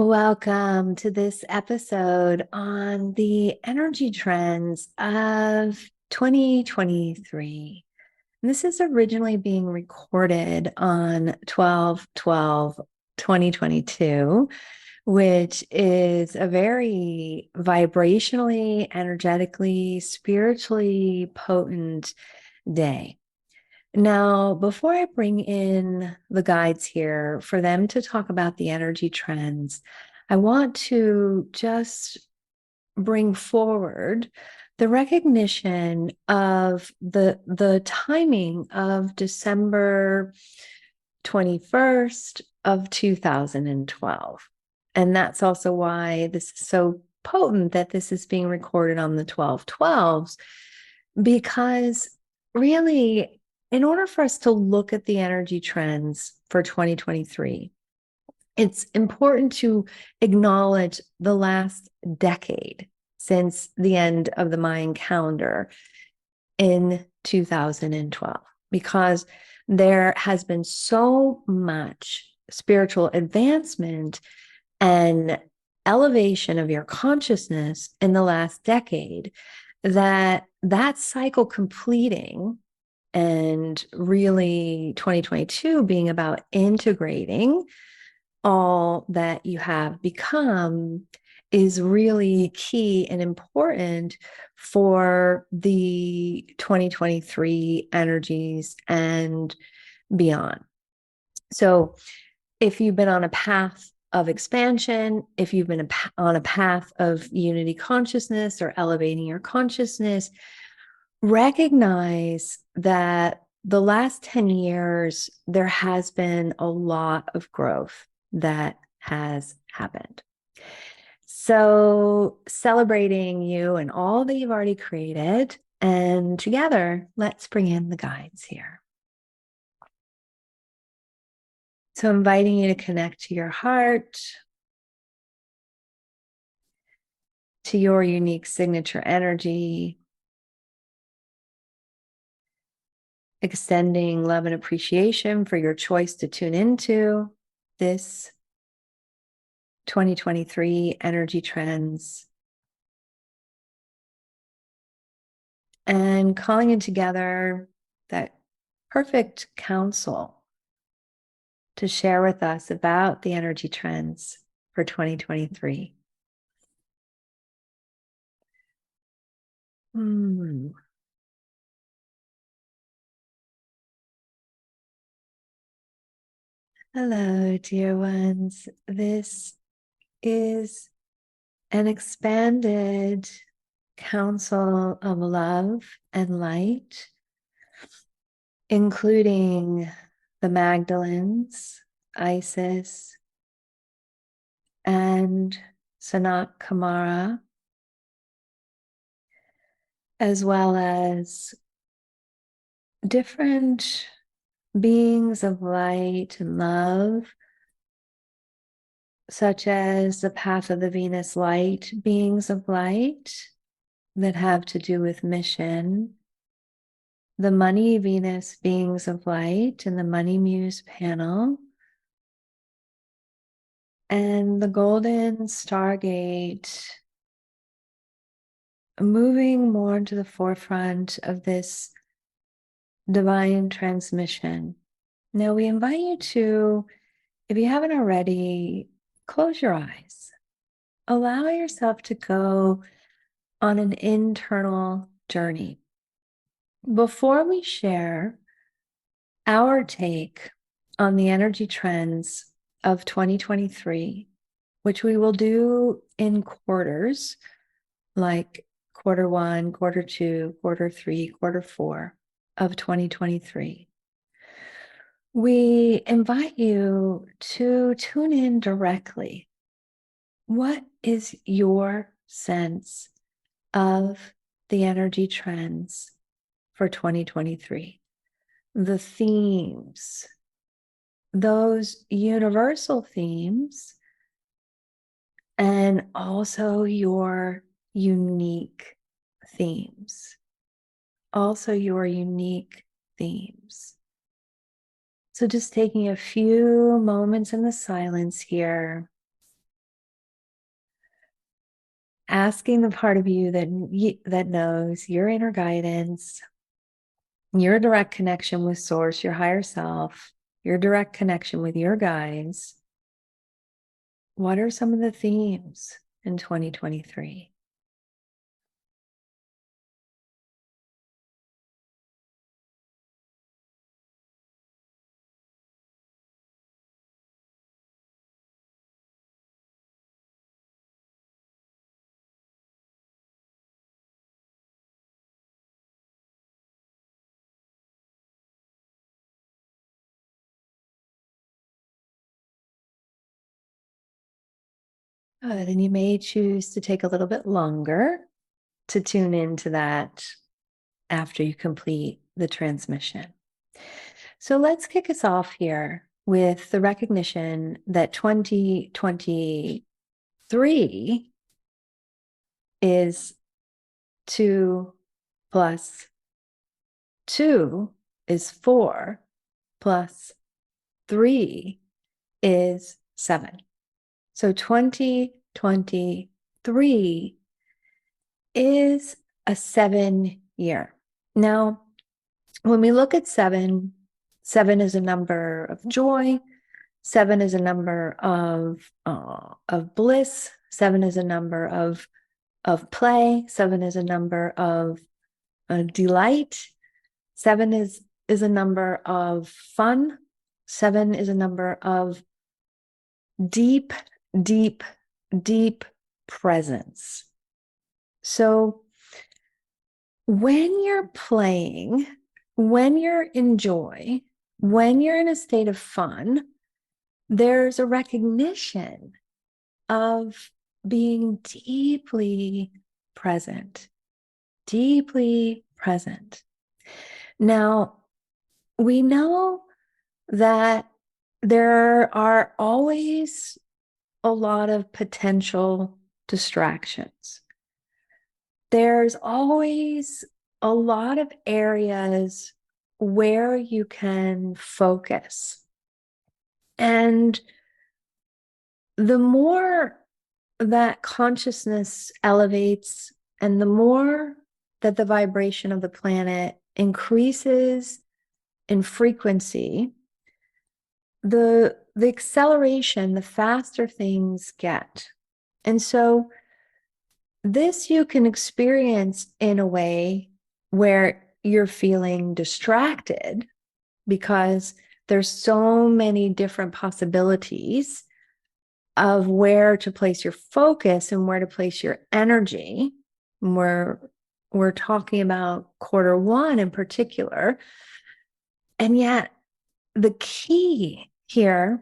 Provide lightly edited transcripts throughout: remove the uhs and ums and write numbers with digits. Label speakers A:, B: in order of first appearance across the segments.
A: Welcome to this episode on the energy trends of 2023. This is originally being recorded on 12/12/2022, which is a very vibrationally, energetically, spiritually potent day. Now, before I bring in the guides here for them to talk about the energy trends, I want to just bring forward the recognition of the timing of December 21st of 2012. And that's also why this is so potent that this is being recorded on the 12/12s, because really, in order for us to look at the energy trends for 2023, it's important to acknowledge the last decade since the end of the Mayan calendar in 2012, because there has been so much spiritual advancement and elevation of your consciousness in the last decade that cycle completing, and really 2022 being about integrating all that you have become, is really key and important for the 2023 energies and beyond. So if you've been on a path of expansion, if you've been on a path of unity consciousness or elevating your consciousness, recognize that the last 10 years, there has been a lot of growth that has happened. So celebrating you and all that you've already created, and together, let's bring in the guides here. So inviting you to connect to your heart, to your unique signature energy, extending love and appreciation for your choice to tune into this 2023 energy trends, and calling in together that perfect counsel to share with us about the energy trends for 2023. Hello, dear ones. This is an expanded council of love and light, including the Magdalens, Isis, and Sanat Kumara, as well as different beings of light and love, such as the path of the Venus light beings of light that have to do with mission, the money Venus beings of light and the money muse panel, and the golden stargate moving more into the forefront of this divine transmission. Now we invite you to, if you haven't already, close your eyes. Allow yourself to go on an internal journey. Before we share our take on the energy trends of 2023, which we will do in quarters, like quarter one, quarter two, quarter three, quarter four of 2023, we invite you to tune in directly. What is your sense of the energy trends for 2023? The themes, those universal themes, and also your unique themes. Also your unique themes. So just taking a few moments in the silence here asking the part of you that knows your inner guidance, your direct connection with source, your higher self, your direct connection with your guides. What are some of the themes in 2023? Good. And you may choose to take a little bit longer to tune into that after you complete the transmission. So let's kick us off here with the recognition that 2023 is 2 plus 2 is 4 plus 3 is 7. So 2023 is a 7 year. Now, when we look at 7, 7 is a number of joy. 7 is a number of bliss. 7 is a number of play. 7 is a number of delight. 7 is a number of fun. 7 is a number of deep, deep, deep presence. So when you're playing, when you're in joy, when you're in a state of fun, there's a recognition of being deeply present, deeply present. Now, we know that there are always a lot of potential distractions. There's always a lot of areas where you can focus. And the more that consciousness elevates and the more that the vibration of the planet increases in frequency, the acceleration, the faster things get. And so this you can experience in a way where you're feeling distracted because there's so many different possibilities of where to place your focus and where to place your energy. We're talking about Q1 in particular. And yet the key here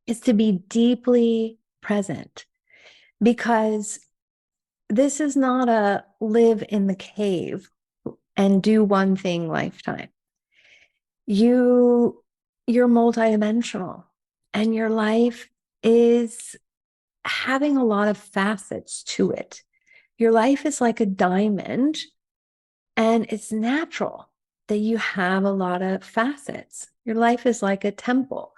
A: is to be deeply present, because this is not a live in the cave and do one thing lifetime. You're multidimensional, and your life is having a lot of facets to it. Your life is like a diamond, and it's natural that you have a lot of facets. Your life is like a temple.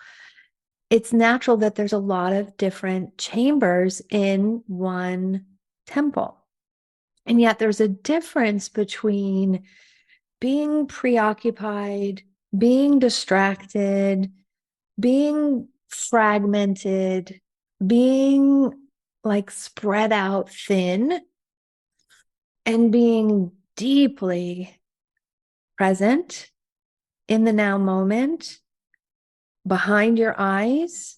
A: It's natural that there's a lot of different chambers in one temple. And yet there's a difference between being preoccupied, being distracted, being fragmented, being like spread out thin, and being deeply present in the now moment, behind your eyes,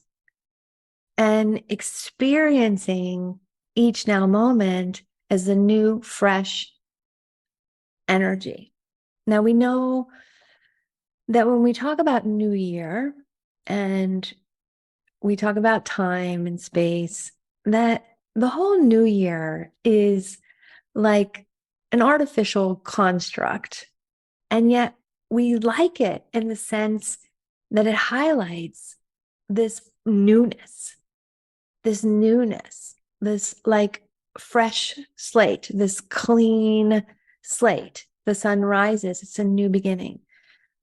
A: and experiencing each now moment as a new, fresh energy. Now, we know that when we talk about New Year and we talk about time and space, that the whole New Year is like an artificial construct. And yet we like it in the sense that it highlights this newness, this like fresh slate, this clean slate. The sun rises, it's a new beginning.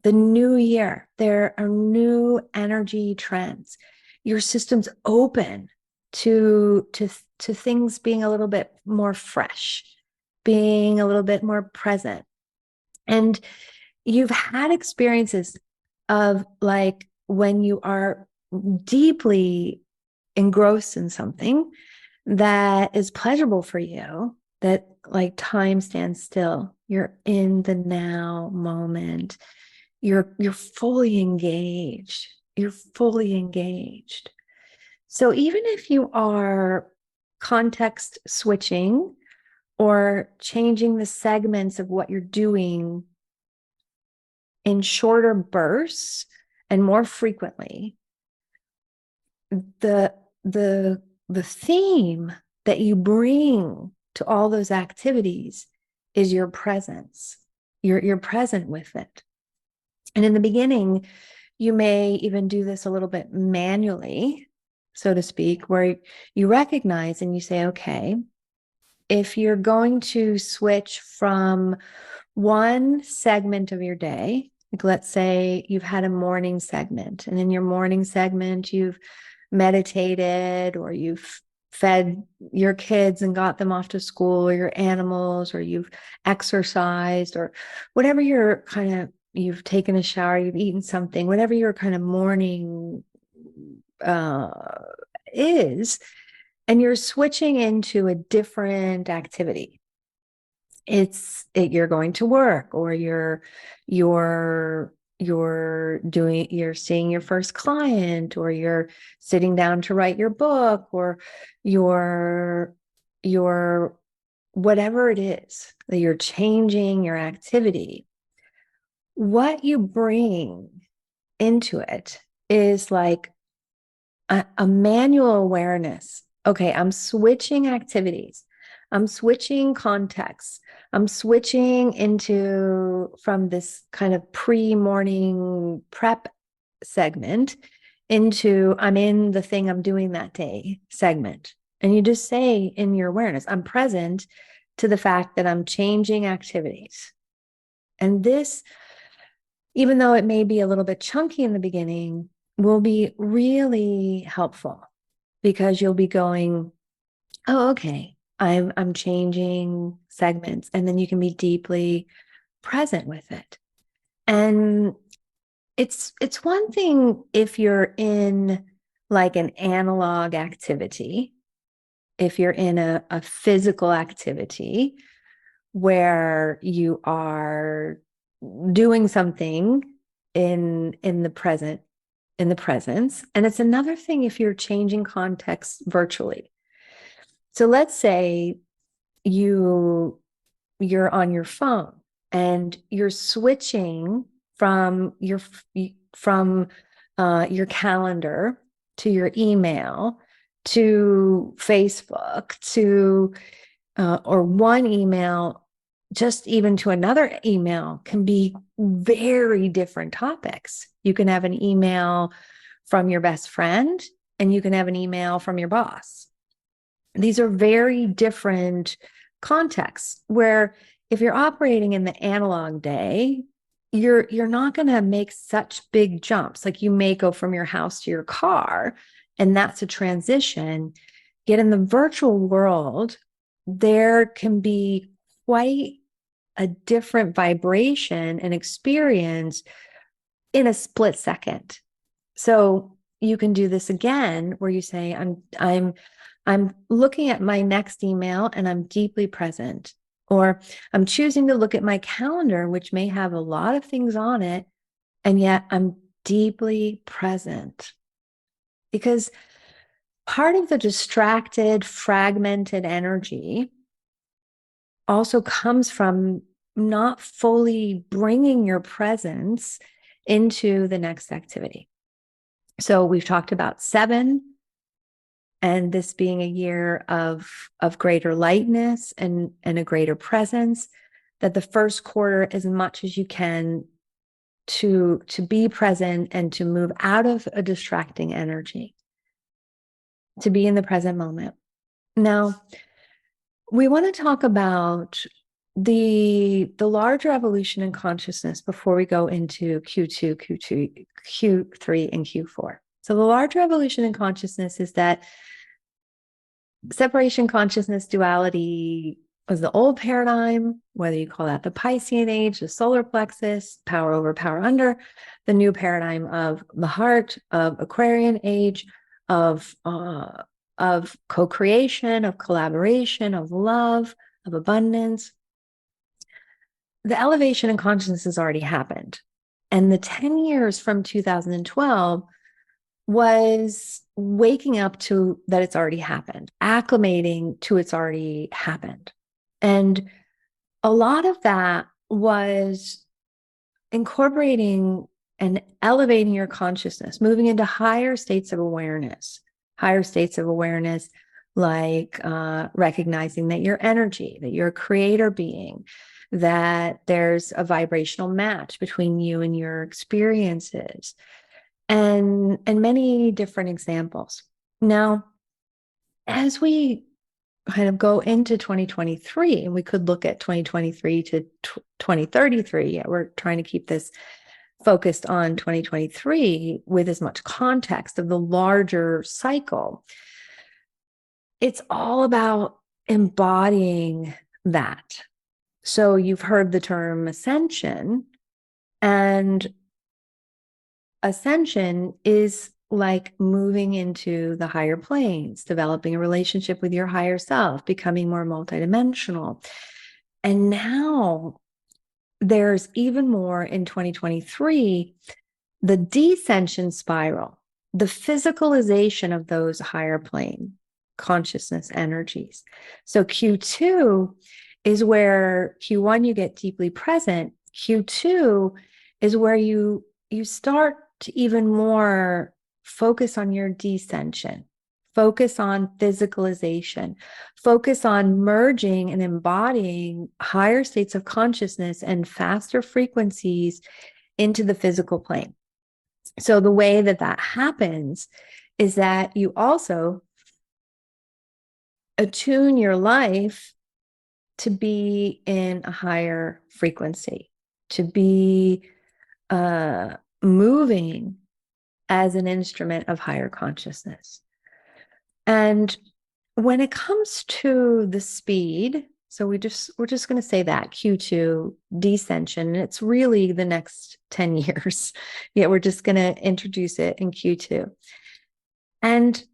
A: The new year, there are new energy trends. Your system's open to things being a little bit more fresh, being a little bit more present. And you've had experiences of like when you are deeply engrossed in something that is pleasurable for you, that like time stands still. You're in the now moment. You're fully engaged. You're fully engaged. So even if you are context switching or changing the segments of what you're doing in shorter bursts and more frequently, the the theme that you bring to all those activities is your presence. You're present with it. And in the beginning, you may even do this a little bit manually, so to speak, where you recognize and you say, okay, if you're going to switch from one segment of your day, like let's say you've had a morning segment, and in your morning segment, you've meditated or you've fed your kids and got them off to school, or your animals, or you've exercised, or whatever you're kind of, you've taken a shower, you've eaten something, whatever your kind of morning is, and you're switching into a different activity. You're going to work, or you're seeing your first client, or you're sitting down to write your book, or you're whatever it is that you're changing your activity. What you bring into it is like a manual awareness. Okay, I'm switching activities. I'm switching contexts. I'm switching into from this kind of pre-morning prep segment into I'm in the thing I'm doing that day segment. And you just say in your awareness, I'm present to the fact that I'm changing activities. And this, even though it may be a little bit chunky in the beginning, will be really helpful, because you'll be going, oh, okay, I'm changing segments, and then you can be deeply present with it. And it's one thing if you're in like an analog activity, if you're in a physical activity where you are doing something in the present, in the presence. And it's another thing if you're changing context virtually. So let's say you're on your phone and you're switching from your calendar to your email to Facebook to or one email just even to another email can be very different topics. You can have an email from your best friend and you can have an email from your boss. These are very different contexts where if you're operating in the analog day, you're not going to make such big jumps. Like you may go from your house to your car, and that's a transition. Yet in the virtual world, there can be quite a different vibration and experience in a split second. So you can do this again where you say, I'm looking at my next email and I'm deeply present. Or I'm choosing to look at my calendar, which may have a lot of things on it, and yet I'm deeply present. Because part of the distracted, fragmented energy also comes from not fully bringing your presence into the next activity. So we've talked about 7, and this being a year of greater lightness and a greater presence, that the first quarter, as much as you can, to be present and to move out of a distracting energy, to be in the present moment. Now, we want to talk about the larger evolution in consciousness before we go into Q2, Q3, and Q4. So the larger evolution in consciousness is that separation consciousness duality was the old paradigm, whether you call that the Piscean age, the solar plexus, power over, power under, the new paradigm of the heart, of Aquarian age, of co-creation, of collaboration, of love, of abundance. The elevation in consciousness has already happened. And the 10 years from 2012 was waking up to that it's already happened, acclimating to it's already happened. And a lot of that was incorporating and elevating your consciousness, moving into higher states of awareness, like recognizing that you're energy, that you're a creator being, that there's a vibrational match between you and your experiences, and many different examples. Now, as we kind of go into 2023, and we could look at 2023 to 2033. Yeah, we're trying to keep this focused on 2023 with as much context of the larger cycle. It's all about embodying that. So you've heard the term ascension, and ascension is like moving into the higher planes, developing a relationship with your higher self, becoming more multidimensional. And now there's even more in 2023, the descension spiral, the physicalization of those higher plane consciousness energies. So Q2 is where Q1 you get deeply present. Q2 is where you start to even more focus on your descension, focus on physicalization, focus on merging and embodying higher states of consciousness and faster frequencies into the physical plane. So the way that that happens is that you also attune your life to be in a higher frequency, to be moving as an instrument of higher consciousness. And when it comes to the speed, so we're just going to say that Q2 descension, and it's really the next 10 years. Yeah, we're just going to introduce it in Q2. And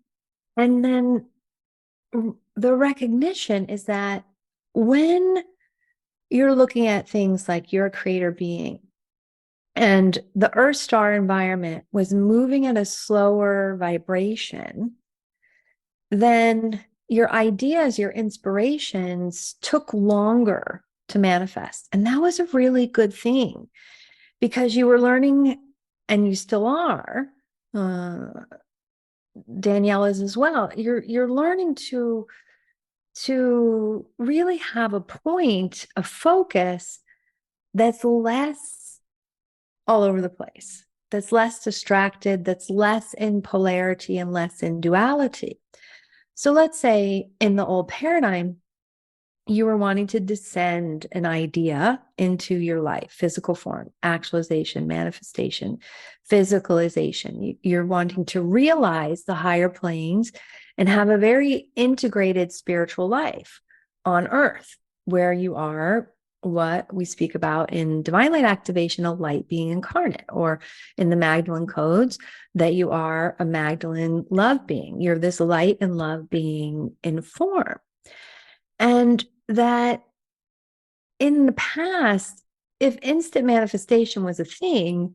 A: then the recognition is that when you're looking at things like you're a creator being, and the Earth star environment was moving at a slower vibration, then your ideas, your inspirations took longer to manifest. And that was a really good thing because you were learning, and you still are, Danielle is as well. You're learning to really have a point, a focus that's less all over the place, that's less distracted, that's less in polarity and less in duality. So let's say in the old paradigm, you were wanting to descend an idea into your life, physical form, actualization, manifestation, physicalization. You're wanting to realize the higher planes and have a very integrated spiritual life on earth, where you are what we speak about in divine light activation, a light being incarnate, or in the Magdalene codes, that you are a Magdalene love being. You're this light and love being in form. And that in the past, if instant manifestation was a thing,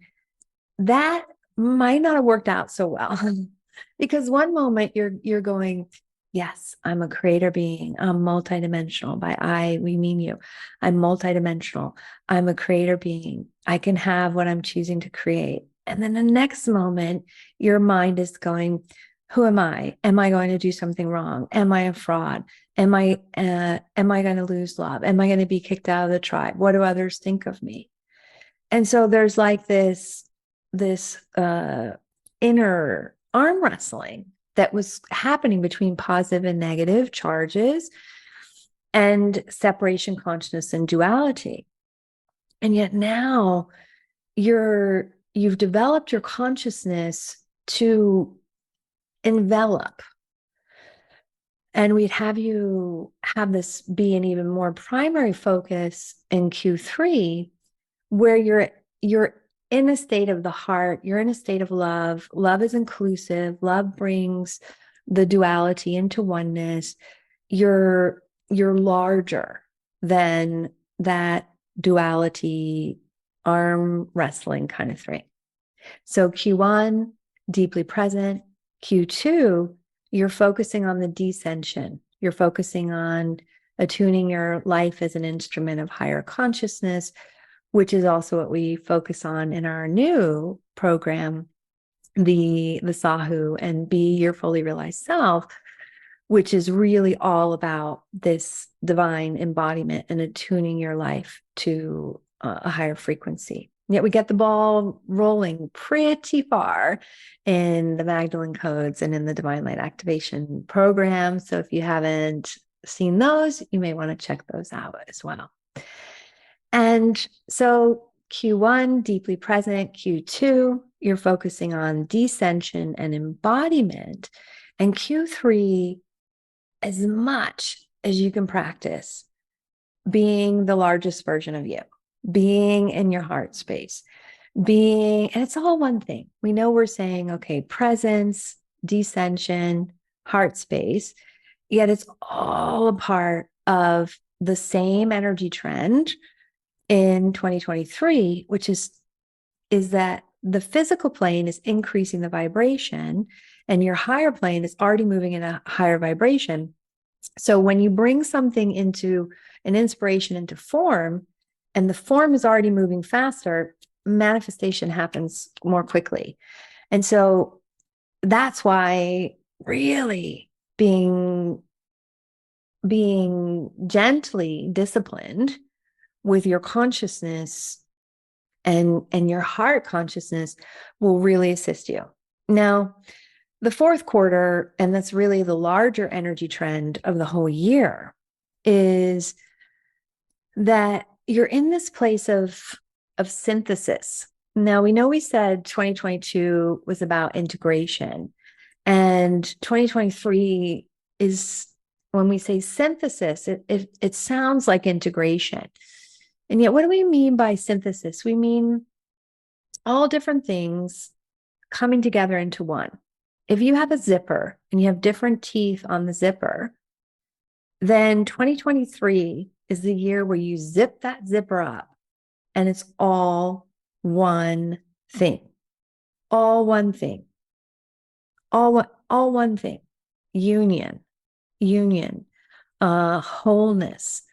A: that might not have worked out so well. Because one moment you're going, yes, I'm a creator being. I'm multidimensional. By I, we mean you. I'm multidimensional. I'm a creator being. I can have what I'm choosing to create. And then the next moment, your mind is going, who am I? Am I going to do something wrong? Am I a fraud? Am I going to lose love? Am I going to be kicked out of the tribe? What do others think of me? And so there's like this inner arm wrestling that was happening between positive and negative charges and separation consciousness and duality. And yet now you've developed your consciousness to envelop. And we'd have you have this be an even more primary focus in Q3, where you're in a state of the heart, you're in a state of love. Love is inclusive. Love brings the duality into oneness. You're larger than that duality arm wrestling kind of thing. So Q1, deeply present. Q2, you're focusing on the descension. You're focusing on attuning your life as an instrument of higher consciousness, which is also what we focus on in our new program, the Sahu and Be Your Fully Realized Self, which is really all about this divine embodiment and attuning your life to a higher frequency. Yet we get the ball rolling pretty far in the Magdalene codes and in the Divine Light Activation program. So if you haven't seen those, you may want to check those out as well. And so Q1, deeply present. Q2, you're focusing on descension and embodiment. And Q3, as much as you can practice being the largest version of you, being in your heart space, and it's all one thing. We know we're saying, okay, presence, descension, heart space, yet it's all a part of the same energy trend in 2023, which is that the physical plane is increasing the vibration and your higher plane is already moving in a higher vibration. So when you bring something into an inspiration into form, and the form is already moving faster, manifestation happens more quickly. And so that's why really being gently disciplined with your consciousness and your heart consciousness will really assist you. Now, the fourth quarter, and that's really the larger energy trend of the whole year, is that you're in this place of synthesis. Now, we know we said 2022 was about integration, and 2023 is, when we say synthesis, it sounds like integration. And yet, what do we mean by synthesis? We mean all different things coming together into one. If you have a zipper and you have different teeth on the zipper, then 2023 is the year where you zip that zipper up and it's all one thing. All one thing. All one thing. Union, wholeness,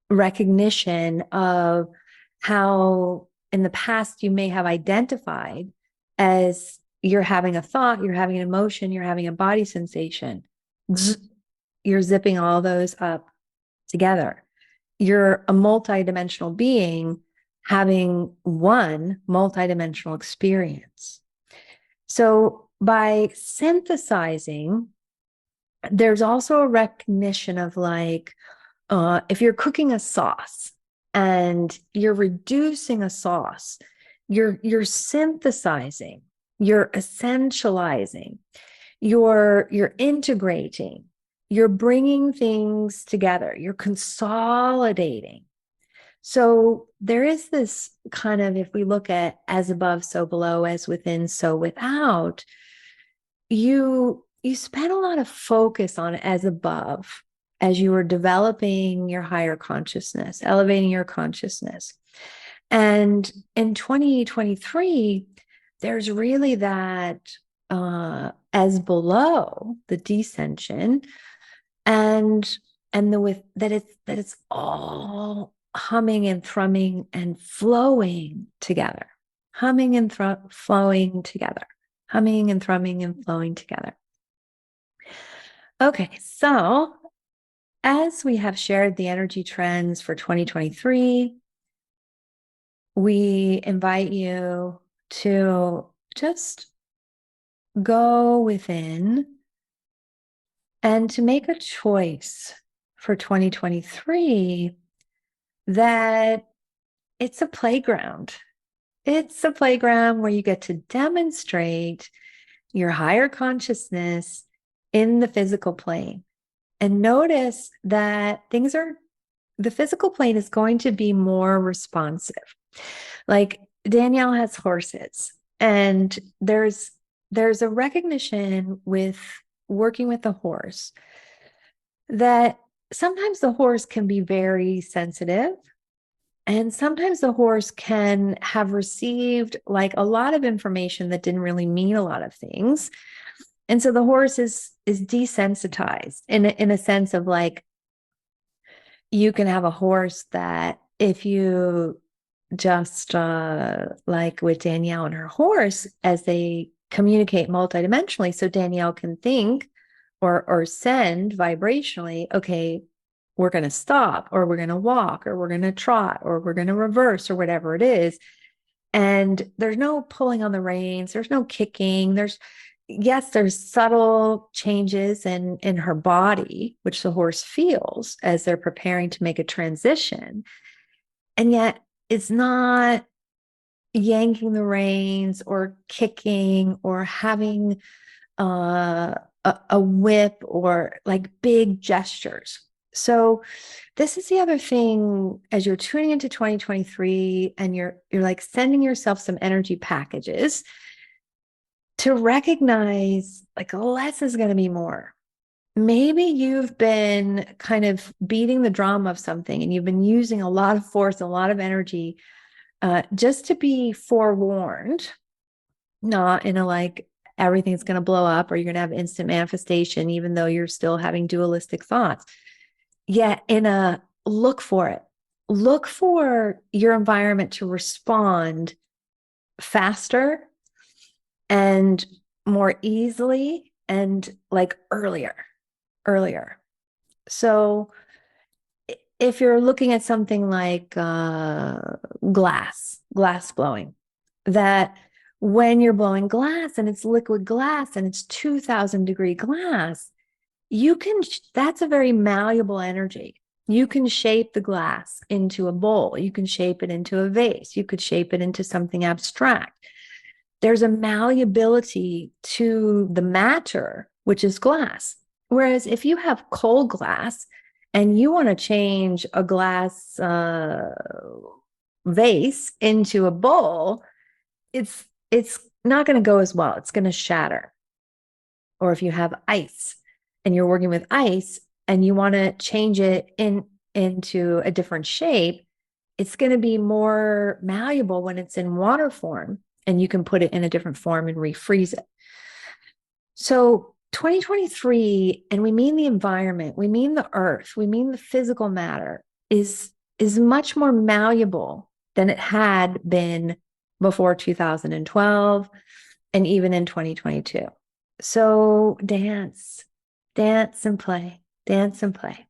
A: recognition of how in the past you may have identified as you're having a thought, you're having an emotion, you're having a body sensation. You're zipping all those up together. You're a multidimensional being having one multidimensional experience. So by synthesizing, there's also a recognition of like, if you're cooking a sauce and you're reducing a sauce, you're synthesizing, you're essentializing, you're integrating, you're bringing things together, you're consolidating. So there is this kind of, if we look at as above, so below, as within, so without, you spend a lot of focus on as above as you are developing your higher consciousness, elevating your consciousness. And in 2023, there's really that as below, the descension, and the with that it's all humming and thrumming and flowing together, humming and flowing together, humming and thrumming and flowing together. Okay, so as we have shared the energy trends for 2023, we invite you to just go within and to make a choice for 2023 that it's a playground. It's a playground where you get to demonstrate your higher consciousness in the physical plane and notice that the physical plane is going to be more responsive. Like Danielle has horses, and there's a recognition with working with the horse that sometimes the horse can be very sensitive, and sometimes the horse can have received like a lot of information that didn't really mean a lot of things. And so the horse is desensitized in a sense of like, you can have a horse that if you just like with Danielle and her horse, as they communicate multidimensionally, so Danielle can think or send vibrationally, okay, we're going to stop, or we're going to walk, or we're going to trot, or we're going to reverse, or whatever it is. And there's no pulling on the reins, there's no kicking, there's subtle changes in her body, which the horse feels as they're preparing to make a transition. And yet it's not yanking the reins or kicking or having a whip or like big gestures. So this is the other thing as you're tuning into 2023 and you're like sending yourself some energy packages to recognize like less is going to be more. Maybe you've been kind of beating the drum of something and you've been using a lot of force, a lot of energy, just to be forewarned, not in a like everything's going to blow up or you're going to have instant manifestation, even though you're still having dualistic thoughts. Yet in a look for it, look for your environment to respond faster and more easily and like earlier. So if you're looking at something like glass blowing, that when you're blowing glass and it's liquid glass and it's 2000-degree glass, that's a very malleable energy. You can shape the glass into a bowl. You can shape it into a vase. You could shape it into something abstract. There's a malleability to the matter, which is glass. Whereas if you have cold glass and you want to change a glass vase into a bowl, it's not going to go as well. It's going to shatter. Or if you have ice and you're working with ice and you want to change it into a different shape, it's going to be more malleable when it's in water form, and you can put it in a different form and refreeze it. So 2023, and we mean the environment, we mean the earth, we mean the physical matter, is much more malleable than it had been before 2012 and even in 2022. So dance and play, dance and play.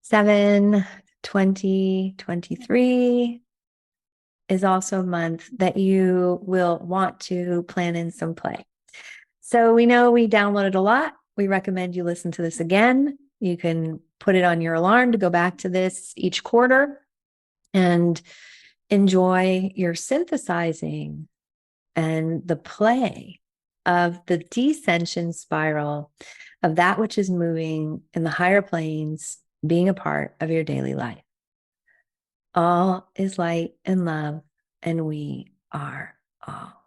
A: 7/20/23 is also a month that you will want to plan in some play. So we know we downloaded a lot. We recommend you listen to this again. You can put it on your alarm to go back to this each quarter and enjoy your synthesizing and the play of the descension spiral of that which is moving in the higher planes being a part of your daily life. All is light and love, and we are all.